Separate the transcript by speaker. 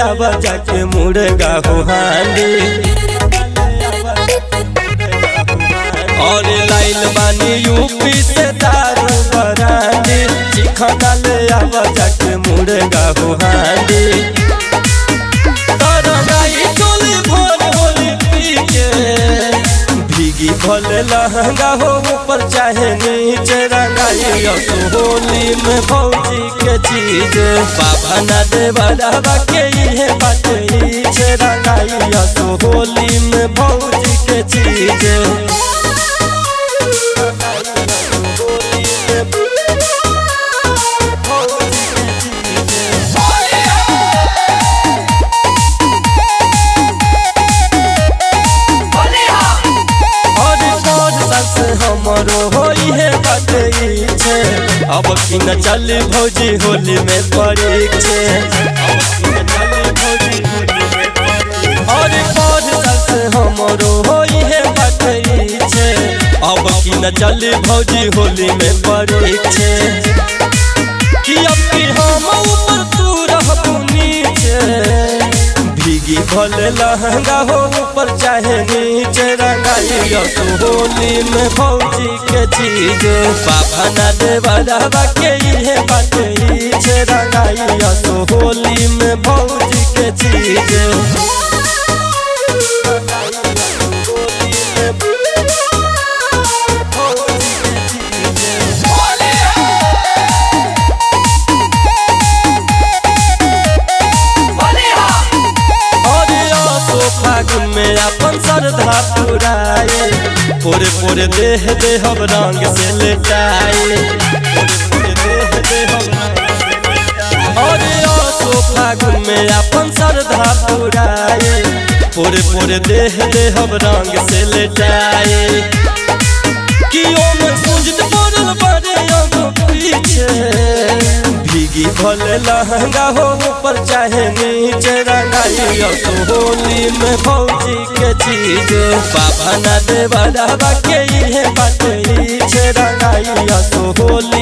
Speaker 1: आवा जाके मुड़ेगा हो हांडी और लाइल बानी यूपी से दारू बरांडी चिखना ले आवा जाके मुड़ेगा हो हांडी भीगी भले लहंगा हो ऊपर चाहे नीचे रंगाई तो होली में भौजी के चीज बाबा ना दे बड़ा के ये बात नीचे रंगाई तो होली में भौजी के चीज हमरो होई है बातेई छे अब की न चली भौजी होली में परीक्षे और हमरो होई है बातेई छे अब की न चली भौजी होली में परीक्षे कि अब की हम ऊपर तू रहबू नीचे भीगी भले लहंगा हो ऊपर चाहे नीचे रंगाई तो होली में भौजी के चीज बाबा ना दे बड़ा के ये बात नीचे रंगाई तो होली में भौजी के चीज में अपन श्रद्धा पुराए पूरे पूरे देह दे हम रंग से लेटाए और आसो फागुन में अपन श्रद्धा पुराए पूरे पूरे देह दे हम रंग से लेटाए कि ओम सूझत पड़ल बड़े पीछे भीगी भले लहंगा हो ऊपर चाहे नीचे रंगाई तो होली में भौजी के चीज बाबा ना दे बड़ा के ये बात नीचे रंगाई तो होली